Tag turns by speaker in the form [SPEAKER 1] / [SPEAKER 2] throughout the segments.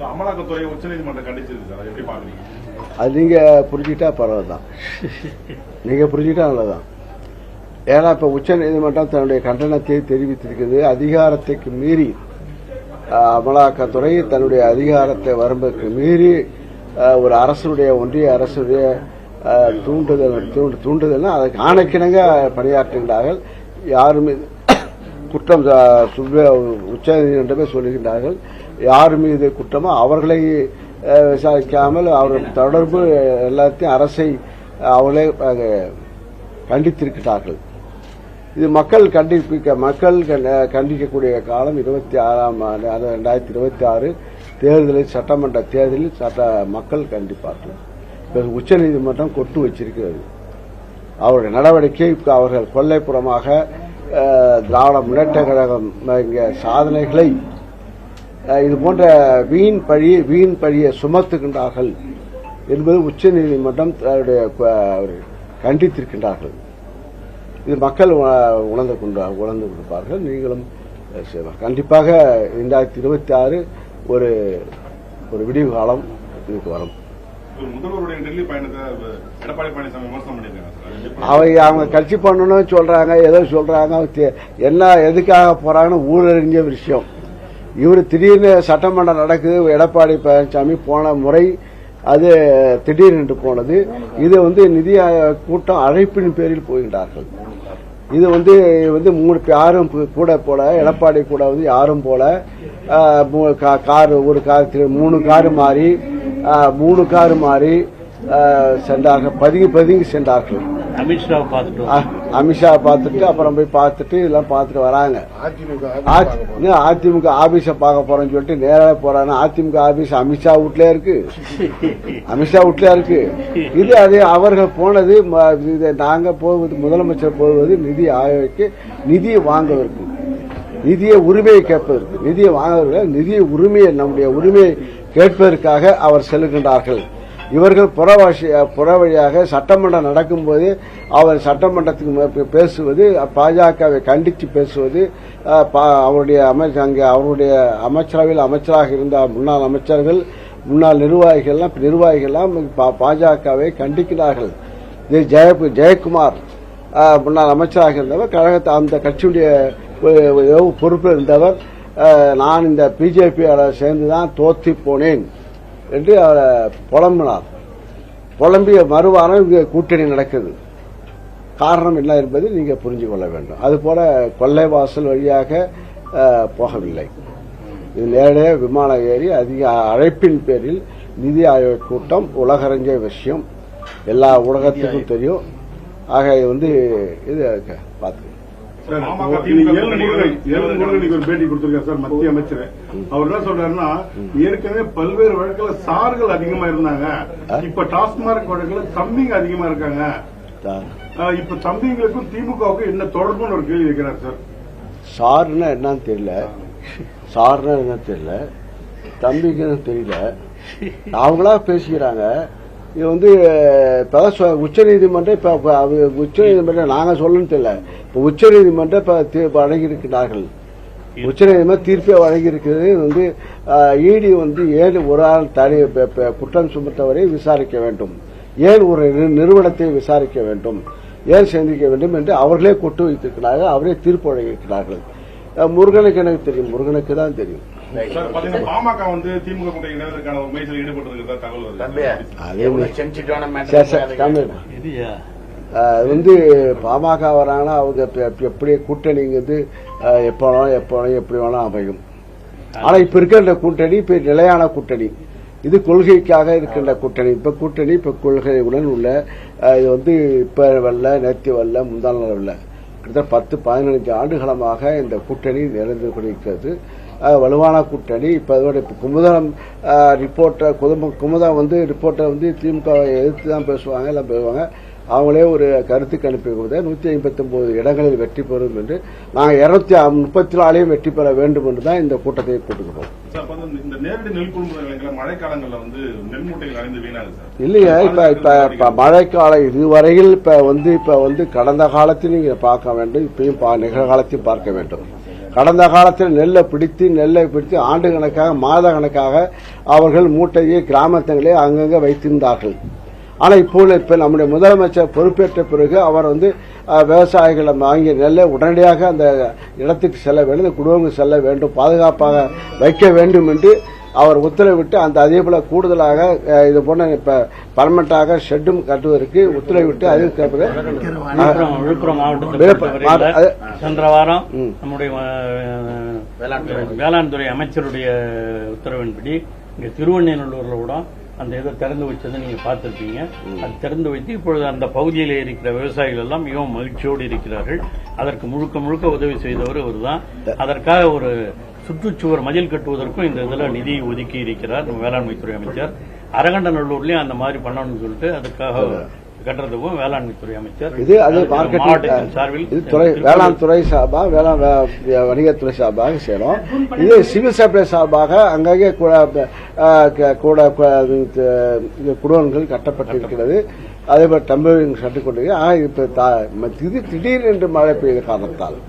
[SPEAKER 1] அமலாக்கத்துறை உச்சநீதிமன்றம் கண்டிச்சிருக்கு சார், எப்படி பாக்குறீங்க?
[SPEAKER 2] அது நீங்க புரிஞ்சுக்கிட்டா பரவாயில்தான், நீங்க புரிஞ்சுக்கிட்டா நல்லதான். ஏன்னா இப்ப உச்சநீதிமன்றம் தன்னுடைய கண்டனத்தை தெரிவித்திருக்கிறது. அதிகாரத்துக்கு மீறி அமலாக்கத்துறை தன்னுடைய அதிகாரத்தை வரம்புக்கு மீறி ஒரு அரசுடைய ஒன்றிய அரசுடைய தூண்டுதல்னா அதுக்கு ஆணைக்கிணங்க பணியாற்றுகின்றார்கள். யாருமே குற்றம் உச்சநீதிமன்றமே சொல்லுகின்றார்கள், யார் மீது குற்றமோ அவர்களை விசாரிக்காமல் அவர்கள் தொடர்பு எல்லாத்தையும் அரசை அவர்களே கண்டித்திருக்கிறார்கள். இது மக்கள் கண்டிக்கக்கூடிய காலம் 26ஆம் ஆண்டு 2026 தேர்தலில், சட்டமன்ற தேர்தலில் மக்கள் கண்டிப்பார்கள். உச்சநீதிமன்றம் கொட்டு வச்சிருக்கிறது. அவருடைய நடவடிக்கை அவர்கள் கொல்லைப்புறமாக திராவிட முன்னேற்ற கழகம் சாதனைகளை இது போன்ற வீண் பழியை சுமத்துகின்றார்கள் என்பது உச்சநீதிமன்றம் கண்டித்திருக்கின்றார்கள். இது மக்கள் உணர்ந்து கொடுப்பார்கள். நீங்களும் கண்டிப்பாக 2026 ஒரு விடிவு காலம் இதுக்கு வரும்.
[SPEAKER 1] முதல்வருடைய டெல்லி பயணத்தை எடப்பாடி பழனிசாமி விமர்சனம் பண்ணியிருக்காங்க.
[SPEAKER 2] அவங்க கட்சி பண்ணணும்னு சொல்றாங்க, ஏதோ சொல்றாங்க, என்ன எதுக்காக போறாங்கன்னு ஊரறிஞ்ச விஷயம். இவரு திடீர்னு சட்டமன்றம் நடக்குது, எடப்பாடி பழனிசாமி போன முறை அது திடீரென்று போனது. இது நிதி கூட்டம் அழைப்பின் பேரில் போகின்றார்கள். இது யாரும் கூட போல, எடப்பாடி கூட யாரும் போல, ஒரு கார் 3 காரு மாறி 3 காரு மாறி சென்றார்கள், பதுங்கி சென்றார்கள். அமித்ஷா பார்த்துட்டு அப்புறம் போய் பார்த்துட்டு இதெல்லாம் பார்த்துட்டு வராங்க. அதிமுக ஆபீஸ பார்க்க போறேன்னு சொல்லிட்டு நேராக போறாங்க. அதிமுக ஆபீஸ் அமித்ஷா வீட்லயே இருக்கு. இது அது அவர்கள் போனது, நாங்க போவது, முதலமைச்சர் போவது நிதி ஆயோக்கு நிதியை வாங்குவதற்கு, நிதியை உரிமையை கேட்பதற்கு, நிதியை வாங்குவதற்கு, நிதியை உரிமையை, நம்முடைய உரிமையை கேட்பதற்காக அவர் செல்கின்றார்கள். இவர்கள் புற வழியாக சட்டமன்றம் நடக்கும்போது அவர் சட்டமன்றத்துக்கு பேசுவது, பாஜகவை கண்டித்து பேசுவது, அவருடைய அமைச்சரவையில் அமைச்சராக இருந்த முன்னாள் அமைச்சர்கள், முன்னாள் நிர்வாகிகள்லாம் பாஜகவை கண்டிக்கிறார்கள். ஜெயக்குமார் முன்னாள் அமைச்சராக இருந்தவர், கழகத்தை அந்த கட்சியுடைய பொறுப்பில் இருந்தவர், நான் இந்த பிஜேபியோட சேர்ந்துதான் தோத்தி போனேன் என்று புலம்பிய மறுவாரம் இங்கு கூட்டணி நடக்குது. காரணம் என்ன என்பதை நீங்க புரிஞ்சு கொள்ள வேண்டும். அதுபோல கொல்லைவாசல் வழியாக போகவில்லை. இது நேரடியாக விமானம் ஏறி அதிக அழைப்பின் பேரில் நிதி ஆயோக் கூட்டம் உலகறிஞ்ச விஷயம், எல்லா ஊடகத்துக்கும் தெரியும். ஆக இது பார்த்து
[SPEAKER 1] ஒரு பேட்டி கொடுத்திருக்காரு சார் மத்திய அமைச்சர். அவர் என்ன சொல்றாருன்னா, ஏற்கனவே பல்வேறு வழக்குல சார்கள் அதிகமா இருந்தாங்க, இப்ப டாஸ்மாக் வழக்குல தம்பிங்க அதிகமா இருக்காங்க. இப்ப தம்பிங்களுக்கும் திமுகவுக்கும் என்ன தொடர்புன்னு ஒரு கேள்வி வைக்கிறார் சார்.
[SPEAKER 2] சார்னா என்னன்னு தெரியல, தம்பிக்குன்னு தெரியல, அவங்களா பேசிக்கிறாங்க. இது உச்சநீதிமன்றம் நாங்க சொல்லணும் தெரியல, இப்ப உச்சநீதிமன்றம் வழங்கியிருக்கிறார்கள். உச்சநீதிமன்றம் தீர்ப்பை வழங்கியிருக்கிறது. இடி ஏன் ஒரு ஆள் தனி குற்றம் சுமத்தவரை விசாரிக்க வேண்டும், ஏன் ஒரு நிறுவனத்தை விசாரிக்க வேண்டும், ஏன் சிந்திக்க வேண்டும் என்று அவர்களே கொட்டு வைத்திருக்கிறார்கள், அவரே தீர்ப்பு வழங்கியிருக்கிறார்கள். முருகனுக்கு எனக்கு தெரியும், முருகனுக்கு தான் தெரியும்.
[SPEAKER 1] பாமக திமுக கூட்டணிக்கான ஒரு முயற்சியில் ஈடுபட்டிருக்கிறதா
[SPEAKER 2] தகவல் பாமக வராங்கன்னா அவங்க எப்படி கூட்டணிங்கிறது எப்படி வேணா அமையும். ஆனா இப்ப இருக்கின்ற கூட்டணி இப்ப நிலையான கூட்டணி, இது கொள்கைக்காக இருக்கின்ற கூட்டணி. இப்ப கொள்கையுடன் உள்ள இது இப்ப வரல, நேற்று வரல, முந்தாள் வரல, கிட்டத்தட்ட 10-15 ஆண்டுகளமாக இந்த கூட்டணி நிறைந்து கொண்டிருக்கிறது. வலுவான கூட்டணி. இப்ப அதோட குமுதம் ரிப்போர்ட்டர் ரிப்போர்ட்டர் திமுக எதிர்த்து தான் பேசுவாங்க, எல்லாம் பேசுவாங்க. அவங்களே ஒரு கருத்து கணிப்பு 159 இடங்களில் வெற்றி பெறும் என்று, நாங்கள் 234 வெற்றி பெற வேண்டும் என்று தான் இந்த கூட்டத்தை கூட்டுக்கிறோம். இல்லையா, இப்ப மழைக்காலம் இதுவரையில் இப்ப கடந்த காலத்தில் நீங்க பார்க்க வேண்டும், இப்பயும் நிகழ்காலத்தையும் பார்க்க வேண்டும். கடந்த காலத்தில் நெல்லை பிடித்து ஆண்டு கணக்காக மாத கணக்காக அவர்கள் மூட்டையை கிராமத்திலே அங்கங்க வைத்திருந்தார்கள். ஆனா இப்ப நம்முடைய முதலமைச்சர் பொறுப்பேற்ற பிறகு அவர் விவசாயிகளை வாங்கிய நெல்லை உடனடியாக அந்த இடத்துக்கு செல்ல வேண்டும், குடும்பங்களுக்கு செல்ல வேண்டும், பாதுகாப்பாக வைக்க வேண்டும் என்று அவர் உத்தரவிட்டு அந்த அதே போல கூடுதலாக இது போன்ற இப்ப பர்மனண்டாக ஷெட்டும் கட்டுவதற்கு உத்தரவிட்டு
[SPEAKER 3] விழுப்புரம் மாவட்டத்தில் சென்ற வாரம் நம்முடைய வேளாண் துறை அமைச்சருடைய உத்தரவின்படி இங்க திருவண்ணூர்ல கூட அந்த இதை திறந்து வச்சதை நீங்க பார்த்திருப்பீங்க. அது திறந்து வைத்து இப்பொழுது அந்த பகுதியில் இருக்கிற விவசாயிகள் எல்லாம் மிகவும் மகிழ்ச்சியோடு இருக்கிறார்கள். அதற்கு முழுக்க முழுக்க உதவி செய்தவர் அவர்தான். அதற்காக ஒரு சுற்றுச்சுவர் மதில் கட்டுவதற்கும் இந்த இதுல நிதி ஒதுக்கி இருக்கிறார் வேளாண்மைத்துறை அமைச்சர். அரகண்டநல்லூர்லயும் அந்த மாதிரி பண்ணணும்னு சொல்லிட்டு அதுக்காக கட்டுறதுக்கும் வேளாண்மைத்துறை அமைச்சர் மாவட்டத்தின் சார்பில்
[SPEAKER 2] வேளாண் துறை சார்பாக வணிகத்துறை சார்பாக செய்யணும். இது சிவில் சப்ளை சார்பாக அங்கங்கே குடோன்கள் கட்டப்பட்டிருக்கிறது. அதேபோல டெம்பரரிங் கட்டுக்கொண்டு திடீர் என்று மழை பெய்த காரணத்தால்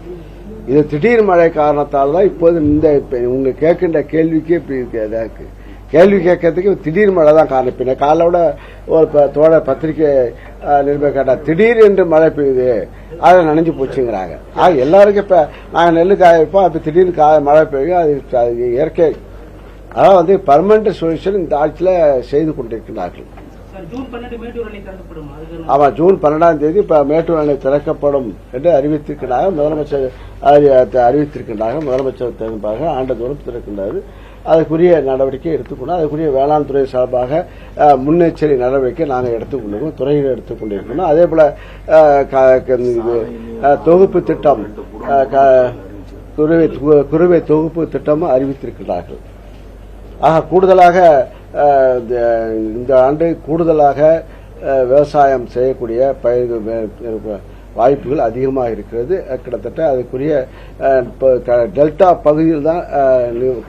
[SPEAKER 2] திடீர் மழை காரணத்தால் தான் இப்போது உங்க கேட்கின்ற கேள்விக்கு கேள்வி கேட்கறதுக்கு திடீர் மழை தான் காரணம். பின்ன காலோட ஒரு தோழ பத்திரிகை நிருபர் கேட்டா திடீர் என்று மழை பெய்யுது, அதை நனைஞ்சு போச்சுங்கிறாங்க. எல்லாருக்கும் இப்ப நாங்க நெல்லு காய வைப்போம், அப்ப திடீர்னு மழை பெய்யும். அது இயற்கை. அதாவது பர்மனன்ட் சொல்யூஷன் இந்த ஆட்சியில செய்து கொண்டிருக்கிறார்கள். ஆமா, ஜூன் 12ஆம் தேதி இப்ப மேட்டூர் அணை திறக்கப்படும் என்று அறிவித்திருக்கிறார்கள். முதலமைச்சர் அறிவித்திருக்கின்றார்கள். முதலமைச்சர் தெரிவிப்பாக ஆண்டுதோறும் திறக்கின்றார். அதுக்குரிய நடவடிக்கை எடுத்துக்கொண்டு அதுக்குரிய வேளாண் துறை சார்பாக முன்னெச்சரிக்கை நடவடிக்கை நாங்கள் எடுத்துக்கொண்டிருக்கோம், துறையில் எடுத்துக்கொண்டிருக்கணும். அதே போல தொகுப்பு திட்டம் குறுவை தொகுப்பு திட்டமும் அறிவித்திருக்கிறார்கள். ஆக கூடுதலாக இந்த ஆண்டு கூடுதலாக விவசாயம் செய்யக்கூடிய பயிர்கள் வாய்ப்புகள் அதிகமாக இருக்கிறது. கிட்டத்தட்ட அதுக்குரிய டெல்டா பகுதியில் தான்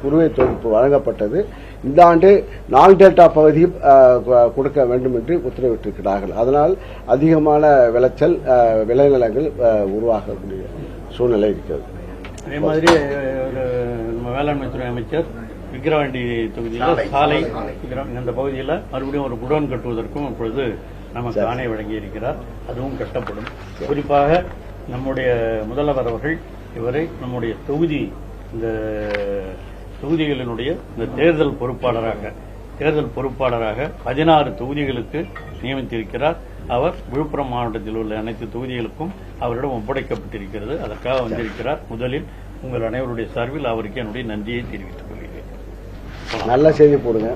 [SPEAKER 2] குறுவை தொகுப்பு வழங்கப்பட்டது. இந்த ஆண்டு 4 டெல்டா பகுதியும் கொடுக்க வேண்டும் என்று உத்தரவிட்டிருக்கிறார்கள். அதனால் அதிகமான விளைச்சல் விளைநிலங்கள் உருவாகக்கூடிய சூழ்நிலை இருக்கிறது.
[SPEAKER 3] அதே மாதிரி வேளாண்மைத்துறை அமைச்சர் விக்கிரவாண்டி தொகுதியில் சாலை இந்த பகுதியில் மறுபடியும் ஒரு குடோன் கட்டுவதற்கும் இப்பொழுது நமக்கு ஆணை வழங்கி இருக்கிறார். அதுவும் கட்டப்படும். குறிப்பாக நம்முடைய முதல்வர் அவர்கள் இவரை நம்முடைய இந்த தொகுதிகளினுடைய இந்த தேர்தல் பொறுப்பாளராக 16 தொகுதிகளுக்கு நியமித்திருக்கிறார். அவர் விழுப்புரம் மாவட்டத்தில் உள்ள அனைத்து தொகுதிகளுக்கும் அவரிடம் ஒப்படைக்கப்பட்டிருக்கிறது. அதற்காக வந்திருக்கிறார். முதலில் உங்கள் அனைவருடைய சார்பில் அவருக்கு என்னுடைய நன்றியை தெரிவித்துக் கொள்கிறேன்.
[SPEAKER 2] நல்ல செய்தி போடுங்க.